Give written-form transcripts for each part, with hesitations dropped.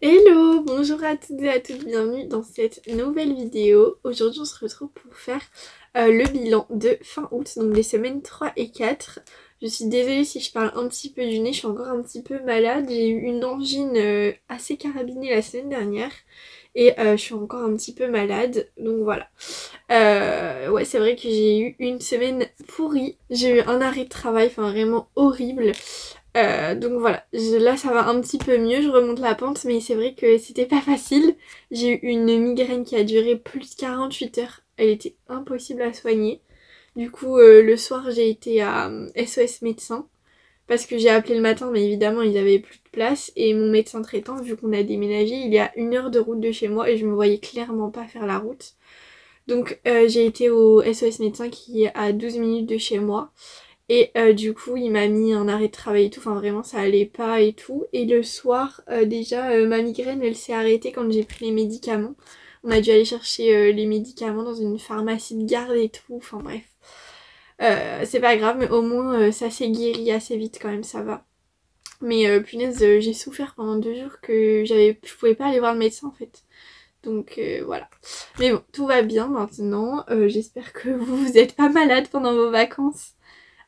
Hello, bonjour à toutes et à toutes, bienvenue dans cette nouvelle vidéo. Aujourd'hui on se retrouve pour faire le bilan de fin août, donc des semaines 3 et 4. Je suis désolée si je parle un petit peu du nez, je suis encore un petit peu malade. J'ai eu une angine assez carabinée la semaine dernière et je suis encore un petit peu malade, donc voilà. Ouais, c'est vrai que j'ai eu une semaine pourrie, j'ai eu un arrêt de travail, enfin vraiment horrible. Donc voilà, là ça va un petit peu mieux, je remonte la pente, mais c'est vrai que c'était pas facile. J'ai eu une migraine qui a duré plus de 48 heures, elle était impossible à soigner. Du coup, le soir j'ai été à SOS médecin, parce que j'ai appelé le matin, mais évidemment ils avaient plus de place, et mon médecin traitant, vu qu'on a déménagé, il est à 1 heure de route de chez moi, et je me voyais clairement pas faire la route. Donc j'ai été au SOS médecin qui est à 12 minutes de chez moi. Et du coup, il m'a mis un arrêt de travail et tout. Enfin, vraiment, ça allait pas et tout. Et le soir, déjà, ma migraine, elle s'est arrêtée quand j'ai pris les médicaments. On a dû aller chercher les médicaments dans une pharmacie de garde et tout. Enfin, bref. C'est pas grave, mais au moins, ça s'est guéri assez vite quand même, ça va. Mais punaise, j'ai souffert pendant 2 jours que je pouvais pas aller voir le médecin en fait. Donc voilà. Mais bon, tout va bien maintenant. J'espère que vous êtes pas malade pendant vos vacances.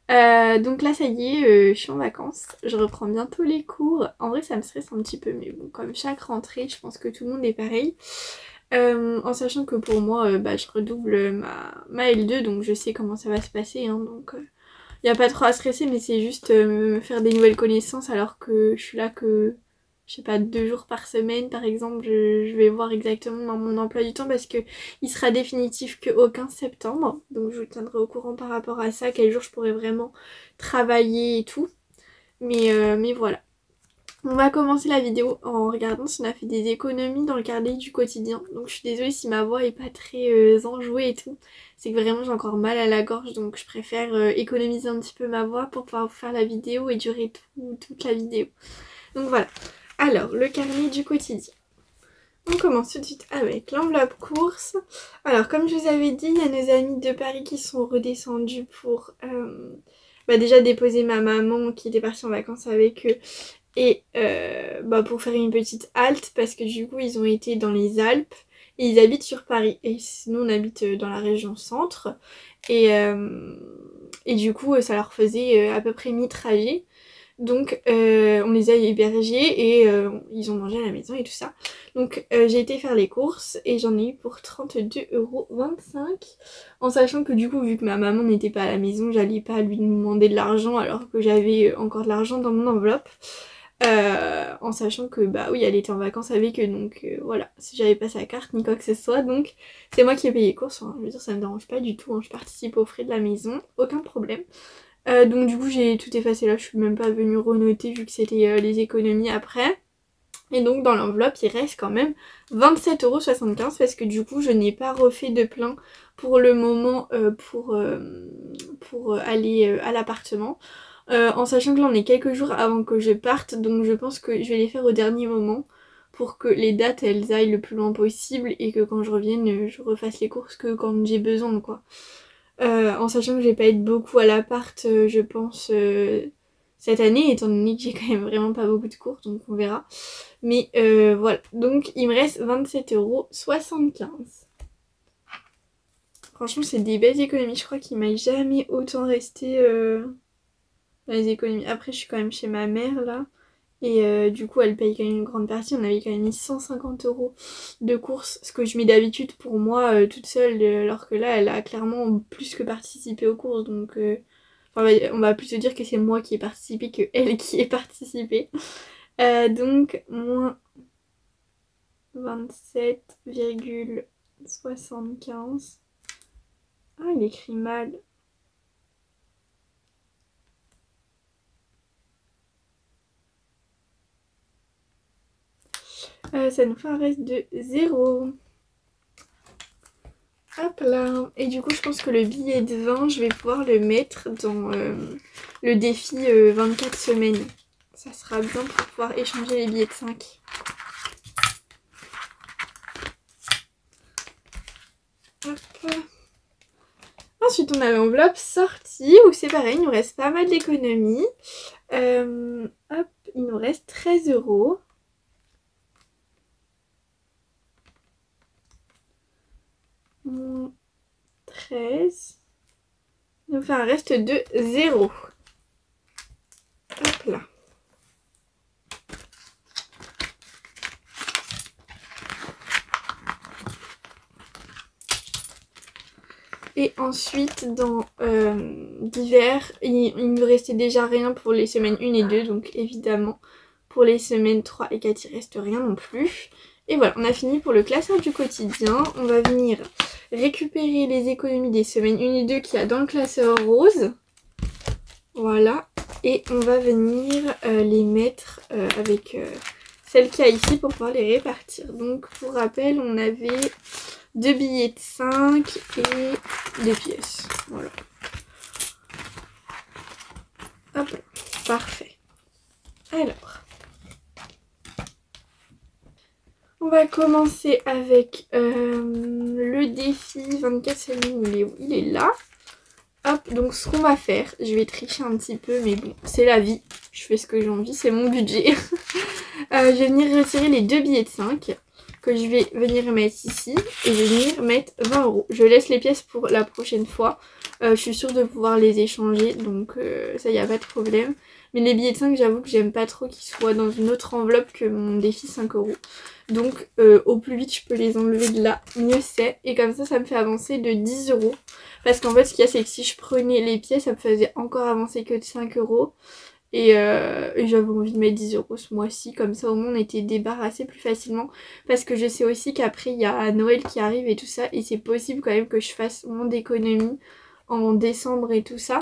Donc là ça y est, je suis en vacances, je reprends bientôt les cours. En vrai ça me stresse un petit peu, mais bon, comme chaque rentrée, je pense que tout le monde est pareil. En sachant que pour moi, je redouble ma L2, donc je sais comment ça va se passer, hein, donc y a pas trop à stresser, mais c'est juste me faire des nouvelles connaissances alors que je suis là que, je sais pas, 2 jours par semaine par exemple. Je vais voir exactement dans mon emploi du temps parce que il sera définitif qu'au 15 septembre. Donc je vous tiendrai au courant par rapport à ça, quel jour je pourrai vraiment travailler et tout. Mais voilà. On va commencer la vidéo en regardant si on a fait des économies dans le carnet du quotidien. Donc je suis désolée si ma voix est pas très enjouée et tout. C'est que vraiment j'ai encore mal à la gorge, donc je préfère économiser un petit peu ma voix pour pouvoir vous faire la vidéo et durer toute la vidéo. Donc voilà. Alors, le carnet du quotidien. On commence tout de suite avec l'enveloppe course. Alors comme je vous avais dit, il y a nos amis de Paris qui sont redescendus pour déjà déposer ma maman qui était partie en vacances avec eux et pour faire une petite halte parce que du coup ils ont été dans les Alpes et ils habitent sur Paris et nous on habite dans la région centre et, euh, et du coup ça leur faisait à peu près mi-trajet. Donc on les a hébergés et ils ont mangé à la maison et tout ça. Donc j'ai été faire les courses et j'en ai eu pour 32,25 € en sachant que du coup vu que ma maman n'était pas à la maison, j'allais pas lui demander de l'argent alors que j'avais encore de l'argent dans mon enveloppe. En sachant que bah oui elle était en vacances avec eux donc voilà, si j'avais pas sa carte ni quoi que ce soit, donc c'est moi qui ai payé les courses, enfin, je veux dire ça me dérange pas du tout, hein, je participe aux frais de la maison, aucun problème. Donc du coup j'ai tout effacé là, je suis même pas venue renoter vu que c'était les économies après. Et donc dans l'enveloppe il reste quand même 27,75 € parce que du coup je n'ai pas refait de plein pour le moment pour aller à l'appartement. En sachant que là on est quelques jours avant que je parte, donc je pense que je vais les faire au dernier moment pour que les dates elles aillent le plus loin possible et que quand je revienne je refasse les courses que quand j'ai besoin quoi. En sachant que je vais pas être beaucoup à l'appart je pense cette année étant donné que j'ai quand même vraiment pas beaucoup de cours donc on verra. Mais voilà, donc il me reste 27,75 €. Franchement c'est des belles économies, je crois qu'il m'a jamais autant resté dans les économies. Après je suis quand même chez ma mère là. Et du coup elle paye quand même une grande partie. On avait quand même mis 150 € de courses, ce que je mets d'habitude pour moi toute seule, alors que là elle a clairement plus que participé aux courses. Donc enfin, on va plutôt dire que c'est moi qui ai participé que elle qui ait participé. Donc moins 27,75. Ah il écrit mal. Ça nous fait un reste de 0. Hop là. Et du coup je pense que le billet de 20 je vais pouvoir le mettre dans le défi 24 semaines. Ça sera bien pour pouvoir échanger les billets de 5. Hop. Ensuite on a l'enveloppe sortie où c'est pareil, il nous reste pas mal d'économies. Hop, il nous reste 13 €. moins 13. Ça nous fait un reste de 0. Hop là. Et ensuite, dans divers, il me restait déjà rien pour les semaines 1 et 2. Donc évidemment, pour les semaines 3 et 4, il reste rien non plus. Et voilà, on a fini pour le classeur du quotidien. On va venir récupérer les économies des semaines 1 et 2 qu'il y a dans le classeur rose. Voilà. Et on va venir les mettre avec celles qu'il y a ici pour pouvoir les répartir. Donc pour rappel, on avait 2 billets de 5 et 2 pièces. Voilà. Hop là. Parfait. Alors. On va commencer avec le défi 24 semaines. Il est où? Il est là. Hop, donc ce qu'on va faire, je vais tricher un petit peu, mais bon, c'est la vie. Je fais ce que j'ai envie, c'est mon budget. Je vais venir retirer les 2 billets de 5 que je vais venir mettre ici. Et je vais venir mettre 20 €. Je laisse les pièces pour la prochaine fois. Je suis sûre de pouvoir les échanger, donc ça y a pas de problème. Mais les billets de 5, j'avoue que j'aime pas trop qu'ils soient dans une autre enveloppe que mon défi 5 €. Donc au plus vite je peux les enlever de là, mieux c'est. Et comme ça me fait avancer de 10 €. Parce qu'en fait ce qu'il y a c'est que si je prenais les pièces ça me faisait encore avancer que de 5 €. Et j'avais envie de mettre 10 € ce mois-ci, comme ça au moins on était débarrassé plus facilement. Parce que je sais aussi qu'après il y a Noël qui arrive et tout ça. Et c'est possible quand même que je fasse moins d'économies en décembre et tout ça.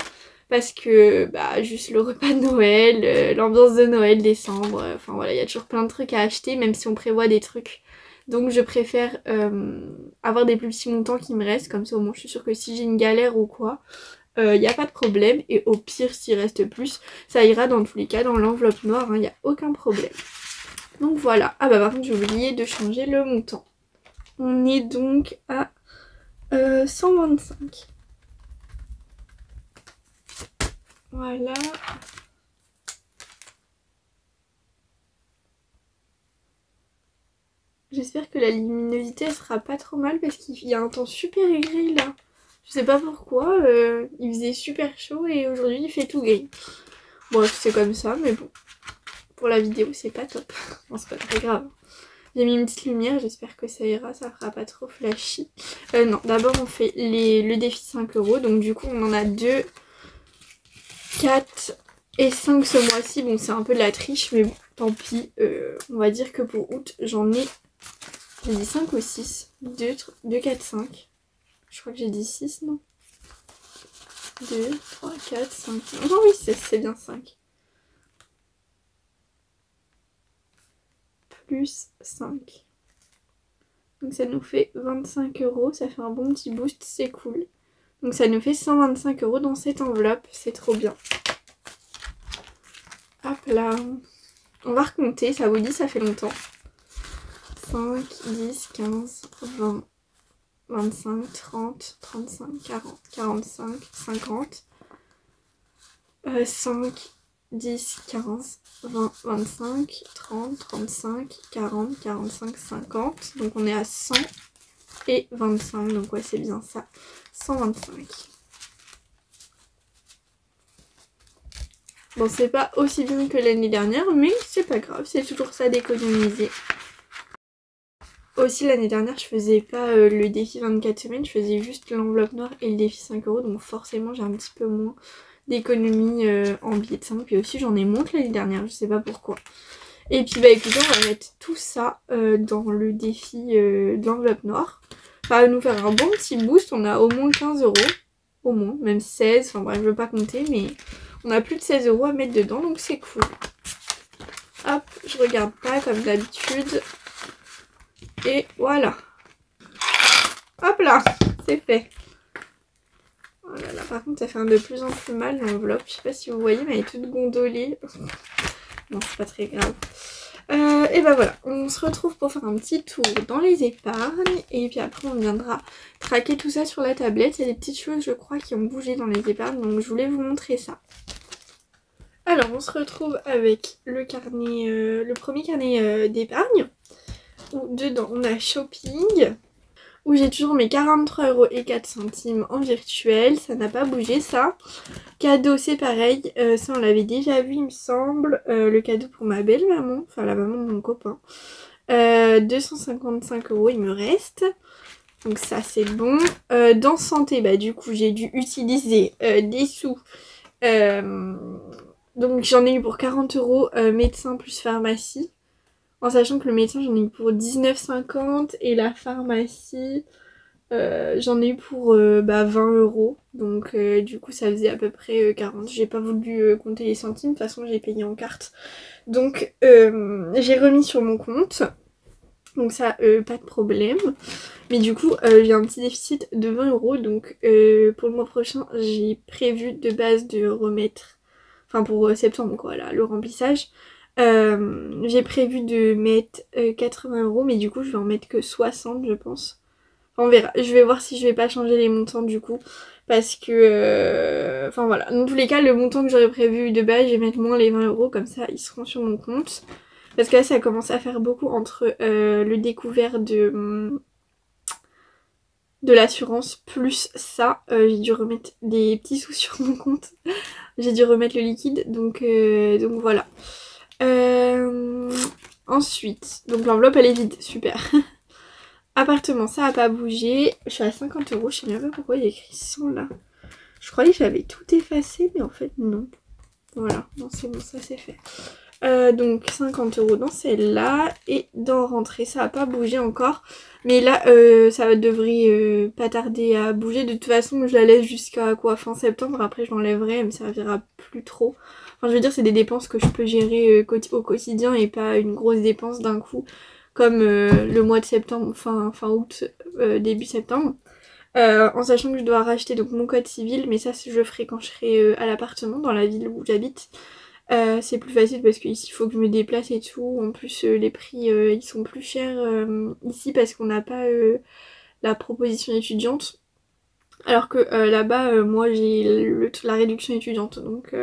Parce que bah juste le repas de Noël, l'ambiance de Noël, décembre, enfin voilà, il y a toujours plein de trucs à acheter même si on prévoit des trucs. Donc je préfère avoir des plus petits montants qui me restent, comme ça au moins je suis sûre que si j'ai une galère ou quoi, il n'y a pas de problème. Et au pire s'il reste plus, ça ira dans tous les cas dans l'enveloppe noire, il n'y a aucun problème. Donc voilà, ah bah par contre j'ai oublié de changer le montant. On est donc à 125. Voilà. J'espère que la luminosité elle sera pas trop mal parce qu'il y a un temps super gris là. Je sais pas pourquoi, il faisait super chaud et aujourd'hui il fait tout gris. Bon c'est comme ça mais bon, pour la vidéo c'est pas top. Non c'est pas très grave. J'ai mis une petite lumière, j'espère que ça ira, ça fera pas trop flashy. Non, d'abord on fait le défi 5 €, donc du coup on en a 2, 4 et 5 ce mois-ci. Bon c'est un peu de la triche mais bon, tant pis. On va dire que pour août j'en ai... J'ai dit 5 ou 6. 2, 4, 5. Je crois que j'ai dit 6, non? 2, 3, 4, 5. Non, oui, c'est bien 5. Plus 5. Donc ça nous fait 25 €. Ça fait un bon petit boost, c'est cool. Donc ça nous fait 125 € dans cette enveloppe. C'est trop bien. Hop là. On va recompter, ça vous dit, ça fait longtemps. 5, 10, 15, 20, 25, 30, 35, 40, 45, 50, 5, 10, 15, 20, 25, 30, 35, 40, 45, 50. Donc on est à 100 et 25. Donc ouais c'est bien ça. 125. Bon c'est pas aussi bien que l'année dernière mais c'est pas grave. C'est toujours ça d'économiser. Aussi l'année dernière je faisais pas le défi 24 semaines, je faisais juste l'enveloppe noire et le défi 5 €, donc forcément j'ai un petit peu moins d'économie en billets de 5, puis aussi j'en ai moins que l'année dernière, je sais pas pourquoi. Et puis bah écoutez, on va mettre tout ça dans le défi de l'enveloppe noire. Ça va nous faire un bon petit boost, on a au moins 15 €, au moins, même 16, enfin bref je veux pas compter, mais on a plus de 16 € à mettre dedans, donc c'est cool. Hop, je regarde pas comme d'habitude. Et voilà. Hop là, c'est fait. Oh là là, par contre ça fait un de plus en plus mal l'enveloppe. Je sais pas si vous voyez mais elle est toute gondolée. Non c'est pas très grave. Et ben voilà, on se retrouve pour faire un petit tour dans les épargnes. Et puis après on viendra traquer tout ça sur la tablette. Il y a des petites choses je crois qui ont bougé dans les épargnes. Donc je voulais vous montrer ça. Alors on se retrouve avec le carnet, le premier carnet d'épargne. Dedans on a shopping, où j'ai toujours mes 43,04 € en virtuel. Ça n'a pas bougé ça. Cadeau c'est pareil, ça on l'avait déjà vu il me semble. Le cadeau pour ma belle maman, enfin la maman de mon copain. 255 € il me reste. Donc ça c'est bon. Dans santé, bah du coup j'ai dû utiliser des sous. Donc j'en ai eu pour 40 € médecin plus pharmacie. En sachant que le médecin j'en ai eu pour 19,50 € et la pharmacie j'en ai eu pour 20 €. Donc du coup ça faisait à peu près 40. J'ai pas voulu compter les centimes, de toute façon j'ai payé en carte. Donc j'ai remis sur mon compte. Donc ça pas de problème. Mais du coup j'ai un petit déficit de 20 €. Donc pour le mois prochain j'ai prévu de base de remettre, enfin pour septembre quoi là, le remplissage. J'ai prévu de mettre 80 €, mais du coup je vais en mettre que 60 je pense. Enfin, on verra, je vais voir si je vais pas changer les montants du coup. Parce que, enfin voilà, dans tous les cas le montant que j'aurais prévu de base je vais mettre moins les 20 €, comme ça ils seront sur mon compte. Parce que là ça commence à faire beaucoup entre le découvert de l'assurance plus ça. J'ai dû remettre des petits sous sur mon compte. J'ai dû remettre le liquide, donc voilà. Ensuite, donc l'enveloppe elle est vide, super. Appartement, ça a pas bougé. Je suis à 50 €, je sais même pas pourquoi il y a écrit 100 là. Je croyais que j'avais tout effacé, mais en fait non. Voilà, non c'est bon, ça c'est fait. Donc 50 € dans celle-là. Et dans rentrée, ça a pas bougé encore. Mais là, ça devrait pas tarder à bouger. De toute façon, je la laisse jusqu'à quoi, fin septembre. Après, je l'enlèverai, elle me servira plus trop. Enfin, je veux dire, c'est des dépenses que je peux gérer au quotidien et pas une grosse dépense d'un coup. Comme le mois de septembre, fin août, début septembre. En sachant que je dois racheter donc mon code civil, mais ça je le ferai quand je serai à l'appartement dans la ville où j'habite. C'est plus facile parce qu'ici il faut que je me déplace et tout. En plus les prix ils sont plus chers ici parce qu'on n'a pas la proposition étudiante. Alors que là-bas moi j'ai la réduction étudiante. Donc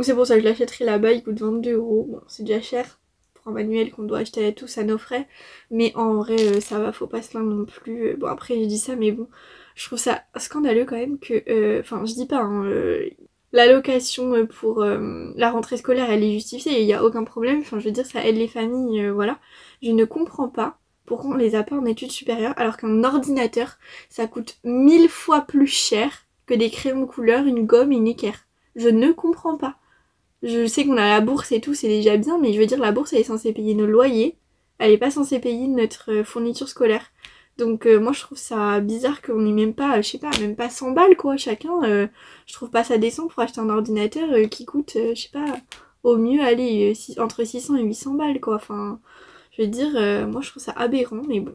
c'est pour ça que je l'achèterai là-bas, il coûte 22 €. Bon c'est déjà cher pour un manuel qu'on doit acheter à tous à nos frais. Mais en vrai ça va, faut pas se plaindre non plus. Bon après j'ai dit ça mais bon, je trouve ça scandaleux quand même que... Enfin je dis pas hein, l'allocation pour la rentrée scolaire elle est justifiée, il n'y a aucun problème, enfin je veux dire ça aide les familles, voilà. Je ne comprends pas pourquoi on les a pas en études supérieures alors qu'un ordinateur ça coûte 1000 fois plus cher que des crayons de couleur, une gomme et une équerre. Je ne comprends pas. Je sais qu'on a la bourse et tout, c'est déjà bien, mais je veux dire la bourse elle est censée payer nos loyers, elle est pas censée payer notre fourniture scolaire. Donc moi je trouve ça bizarre qu'on ait même pas, je sais pas, même pas 100 balles quoi chacun. Je trouve pas ça décent pour acheter un ordinateur qui coûte, je sais pas, au mieux aller entre 600 et 800 balles quoi. Enfin, je veux dire, moi je trouve ça aberrant, mais bon.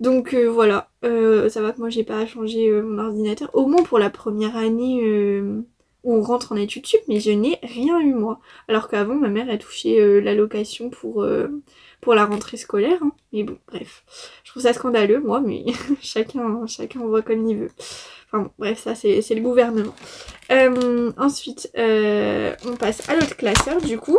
Donc voilà, ça va que moi j'ai pas à changer mon ordinateur. Au moins pour la première année où on rentre en études sup, mais je n'ai rien eu moi. Alors qu'avant ma mère a touché l'allocation pour la rentrée scolaire, hein. Mais bon, bref. Je trouve ça scandaleux, moi, mais chacun voit comme il veut. Enfin bon, bref, ça c'est le gouvernement. Ensuite, on passe à l'autre classeur, du coup.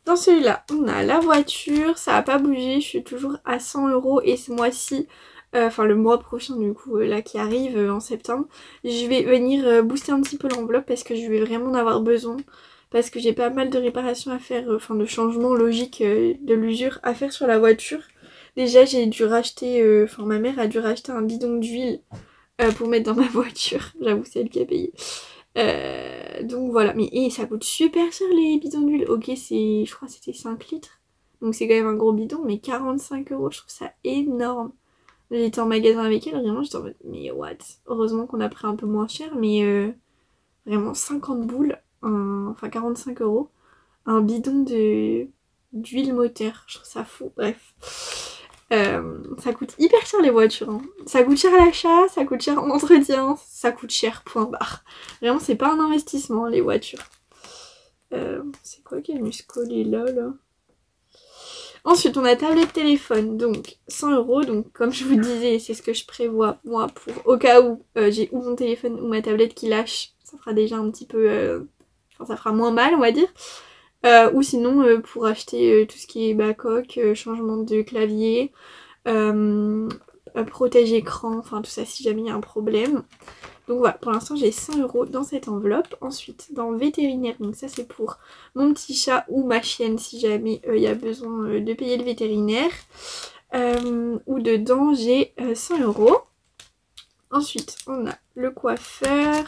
Dans celui-là, on a la voiture, ça a pas bougé, je suis toujours à 100 € et ce mois-ci, enfin le mois prochain du coup, là qui arrive en septembre, je vais venir booster un petit peu l'enveloppe parce que je vais vraiment en avoir besoin. Parce que j'ai pas mal de réparations à faire, enfin de changements logiques de l'usure à faire sur la voiture. Déjà j'ai dû racheter, enfin ma mère a dû racheter un bidon d'huile pour mettre dans ma voiture. J'avoue c'est elle qui a payé. Donc voilà, mais ça coûte super cher les bidons d'huile. Ok je crois que c'était 5 litres. Donc c'est quand même un gros bidon, mais 45 €, je trouve ça énorme. J'étais en magasin avec elle, vraiment j'étais en mode mais what. Heureusement qu'on a pris un peu moins cher, mais vraiment 50 boules. Enfin 45 €, un bidon d'huile moteur, je trouve ça fou, bref. Ça coûte hyper cher les voitures, hein. Ça coûte cher à l'achat, ça coûte cher en entretien, ça coûte cher, point barre. Vraiment c'est pas un investissement les voitures. C'est quoi qui est venu se coller là. Ensuite on a tablette téléphone, donc 100 €, donc comme je vous disais c'est ce que je prévois moi pour au cas où j'ai ou mon téléphone ou ma tablette qui lâche, ça fera déjà un petit peu... Enfin, ça fera moins mal on va dire. Ou sinon pour acheter tout ce qui est bacoque, changement de clavier, protège écran, enfin tout ça si jamais il y a un problème. Donc voilà, pour l'instant j'ai 100 € dans cette enveloppe. Ensuite dans vétérinaire, donc ça c'est pour mon petit chat ou ma chienne si jamais il y a besoin de payer le vétérinaire. Où dedans j'ai 100 €. Ensuite on a le coiffeur.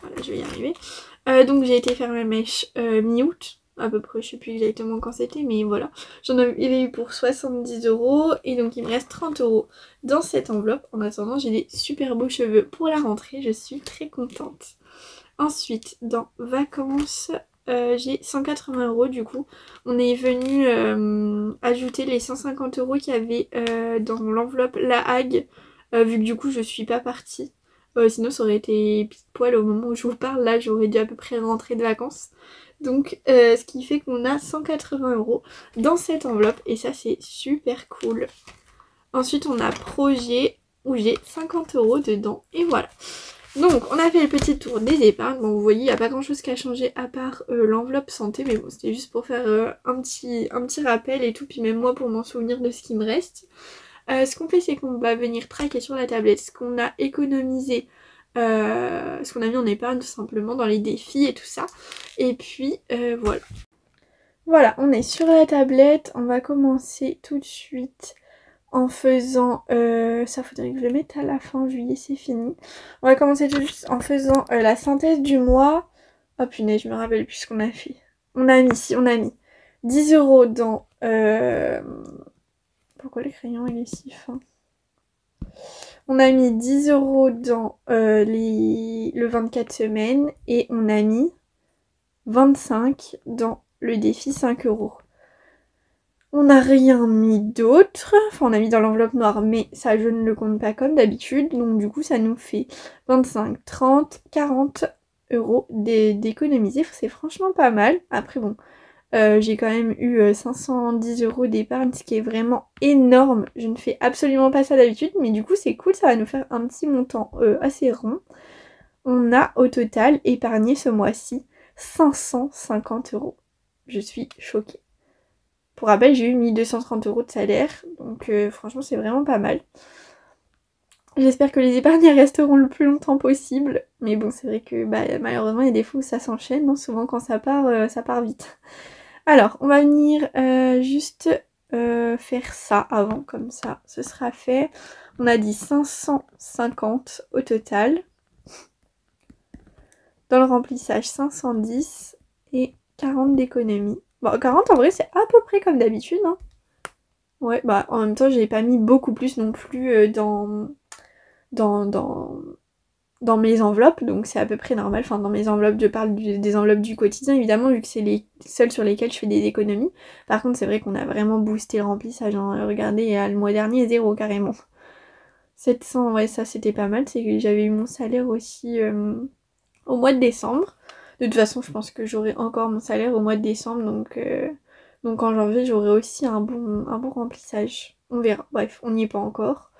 Voilà, je vais y arriver. Donc j'ai été faire ma mèche mi-août. À peu près, je sais plus exactement quand c'était, mais voilà. J'en avais eu pour 70 € et donc il me reste 30 € dans cette enveloppe. En attendant, j'ai des super beaux cheveux pour la rentrée, je suis très contente. Ensuite, dans vacances, j'ai 180 € du coup. On est venu ajouter les 150 € qu'il y avait dans l'enveloppe La Hague, vu que du coup je suis pas partie. Sinon ça aurait été pile poil au moment où je vous parle, là j'aurais dû à peu près rentrer de vacances. Donc ce qui fait qu'on a 180 € dans cette enveloppe et ça c'est super cool. Ensuite on a projet où j'ai 50 € dedans et voilà. Donc on a fait le petit tour des épargnes. Bon vous voyez il n'y a pas grand chose qui a changé à part l'enveloppe santé, mais bon c'était juste pour faire un petit rappel et tout, puis même moi pour m'en souvenir de ce qui me reste. Ce qu'on fait c'est qu'on va venir traquer sur la tablette ce qu'on a économisé, ce qu'on a mis en épargne tout simplement dans les défis et tout ça. Et puis voilà. Voilà, on est sur la tablette, on va commencer tout de suite en faisant, ça faudrait que je le mette à la fin, juillet c'est fini. On va commencer tout de suite en faisant la synthèse du mois. Oh punaise, je me rappelle plus ce qu'on a fait. On a mis 10 € dans... Pourquoi le crayon il est si fin? On a mis 10 € dans le 24 semaines et on a mis 25 dans le défi 5 €. On n'a rien mis d'autre, enfin on a mis dans l'enveloppe noire mais ça je ne le compte pas comme d'habitude, donc du coup ça nous fait 25, 30, 40 € d'économiser, c'est franchement pas mal. Après bon, j'ai quand même eu 510 € d'épargne, ce qui est vraiment énorme. Je ne fais absolument pas ça d'habitude, mais du coup c'est cool, ça va nous faire un petit montant assez rond. On a au total épargné ce mois-ci 550 €. Je suis choquée. Pour rappel, j'ai eu 1230 € de salaire, donc franchement c'est vraiment pas mal. J'espère que les épargnes resteront le plus longtemps possible, mais bon c'est vrai que malheureusement il y a des fois où ça s'enchaîne, hein. Souvent quand ça part vite. Alors, on va venir juste faire ça avant, comme ça, ce sera fait. On a dit 550 au total. Dans le remplissage, 510 et 40 d'économie. Bon, 40 en vrai, c'est à peu près comme d'habitude, hein. Ouais, bah en même temps, j'ai pas mis beaucoup plus non plus dans mes enveloppes, donc c'est à peu près normal. Enfin, dans mes enveloppes, je parle des enveloppes du quotidien, évidemment, vu que c'est les seules sur lesquelles je fais des économies. Par contre, c'est vrai qu'on a vraiment boosté le remplissage, hein. Regardez, le mois dernier, 0 carrément. 700, ouais, ça c'était pas mal. C'est que j'avais eu mon salaire aussi au mois de décembre. De toute façon, je pense que j'aurai encore mon salaire au mois de décembre, donc en janvier, j'aurai aussi un bon remplissage. On verra. Bref, on n'y est pas encore.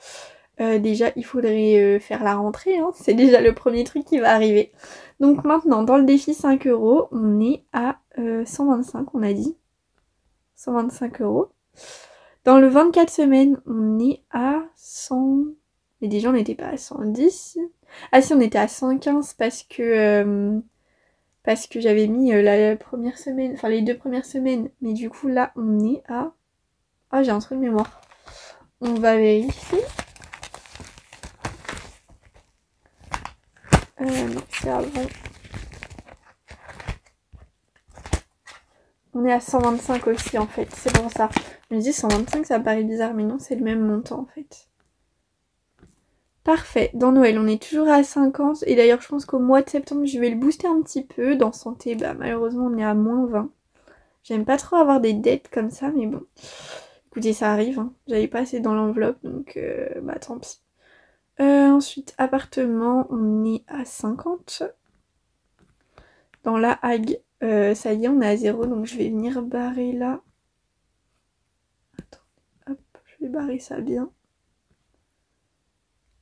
Déjà il faudrait faire la rentrée, hein. C'est déjà le premier truc qui va arriver. Donc maintenant dans le défi 5 €, on est à 125, on a dit 125 €. Dans le 24 semaines on est à 100, mais déjà on n'était pas à 110. Ah si, on était à 115 parce que j'avais mis la première semaine, enfin les 2 premières semaines, mais du coup là on est à... Ah, j'ai un truc de mémoire, on va vérifier. Non, c'est avant. On est à 125 aussi en fait, c'est pour ça. Je me dis 125 ça paraît bizarre, mais non, c'est le même montant en fait. Parfait, dans Noël on est toujours à 50, et d'ailleurs je pense qu'au mois de septembre je vais le booster un petit peu. Dans santé, malheureusement on est à moins 20. J'aime pas trop avoir des dettes comme ça, mais bon. Écoutez, ça arrive, hein. J'avais pas assez dans l'enveloppe, donc tant pis. Ensuite, appartement, on est à 50. Dans la Hague, ça y est, on est à 0, donc je vais venir barrer là. Attends, hop, je vais barrer ça bien.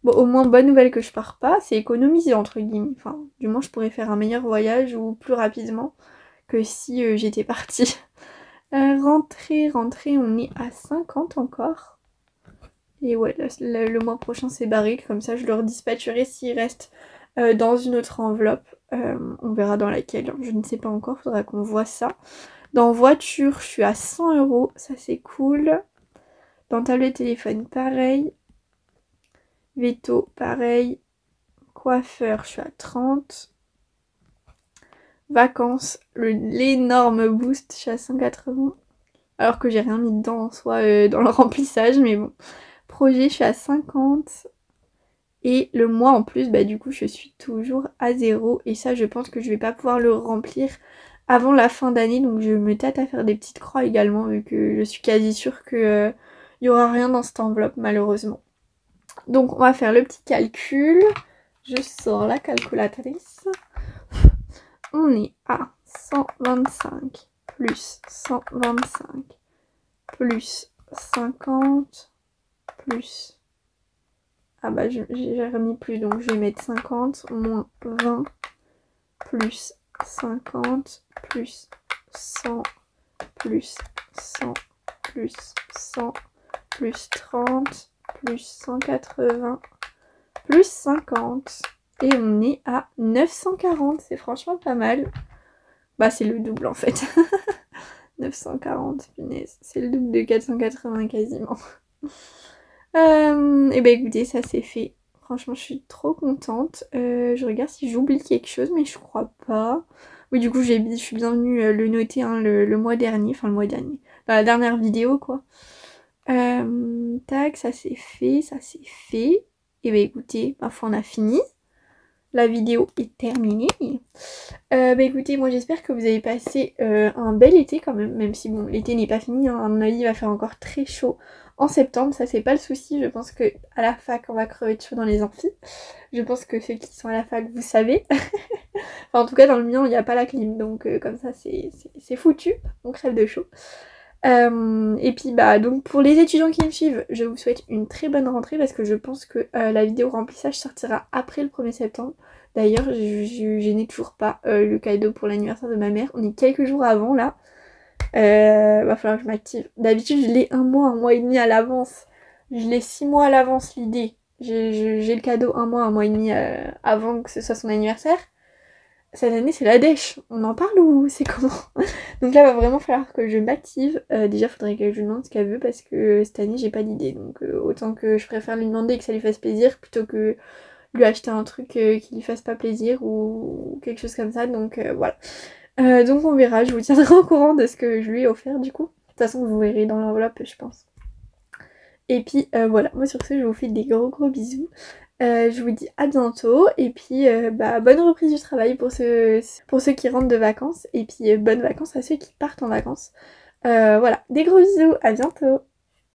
Bon, au moins, bonne nouvelle que je pars pas, c'est économiser entre guillemets. Enfin, du moins, je pourrais faire un meilleur voyage ou plus rapidement. que si j'étais partie. Rentrée, on est à 50 encore. Et ouais, le mois prochain c'est barré, comme ça je leur dispatcherai s'il reste dans une autre enveloppe. On verra dans laquelle, je ne sais pas encore, faudra qu'on voit ça. Dans voiture, je suis à 100 €, ça c'est cool. Dans tablette téléphone, pareil. Veto, pareil. Coiffeur, je suis à 30. Vacances, l'énorme boost, je suis à 180. Alors que j'ai rien mis dedans en soi dans le remplissage, mais bon. Projet, je suis à 50. Et le mois en plus, bah du coup, je suis toujours à 0. Et ça, je pense que je vais pas pouvoir le remplir avant la fin d'année. Donc je me tâte à faire des petites croix également, vu que je suis quasi sûre que y aura rien dans cette enveloppe, malheureusement. Donc on va faire le petit calcul. Je sors la calculatrice. On est à 125 plus 125 plus 50 plus... Ah bah j'ai remis plus, donc je vais mettre 50 moins 20 plus 50 plus 100 plus 100 plus 100 plus 30 plus 180 plus 50. Et on est à 940, c'est franchement pas mal. Bah c'est le double en fait. 940, punaise, c'est le double de 480 quasiment. Et bah écoutez, ça c'est fait. Franchement, je suis trop contente. Je regarde si j'oublie quelque chose, mais je crois pas. Oui, du coup, je suis bien venue le noter hein, le mois dernier. Enfin, le mois dernier. Dans la dernière vidéo, quoi. Tac, ça c'est fait, ça c'est fait. Et bah écoutez, ma foi, on a fini. La vidéo est terminée. Bah écoutez, moi j'espère que vous avez passé un bel été quand même si bon, l'été n'est pas fini, hein. À mon avis il va faire encore très chaud en septembre, ça c'est pas le souci. Je pense que à la fac on va crever de chaud dans les amphis. Je pense que ceux qui sont à la fac vous savez. Enfin en tout cas dans le mien il n'y a pas la clim, donc comme ça c'est foutu, on crève de chaud. Et puis bah donc pour les étudiants qui me suivent, je vous souhaite une très bonne rentrée parce que je pense que la vidéo remplissage sortira après le 1er septembre. D'ailleurs je n'ai toujours pas le cadeau pour l'anniversaire de ma mère, on est quelques jours avant là. Va falloir que je m'active. D'habitude je l'ai un mois et demi à l'avance. Je l'ai 6 mois à l'avance l'idée. J'ai le cadeau un mois et demi avant que ce soit son anniversaire. Cette année c'est la dèche, on en parle ou c'est comment? Donc là il va vraiment falloir que je m'active. Déjà faudrait que je lui demande ce qu'elle veut parce que cette année j'ai pas d'idée. Donc autant que je préfère lui demander et que ça lui fasse plaisir plutôt que lui acheter un truc qui lui fasse pas plaisir ou quelque chose comme ça. Donc voilà. Donc on verra, je vous tiendrai au courant de ce que je lui ai offert du coup. De toute façon vous verrez dans l'enveloppe je pense. Et puis voilà, moi sur ce je vous fais des gros bisous. Je vous dis à bientôt et puis bonne reprise du travail pour ceux qui rentrent de vacances et puis bonnes vacances à ceux qui partent en vacances. Voilà, des gros bisous, à bientôt.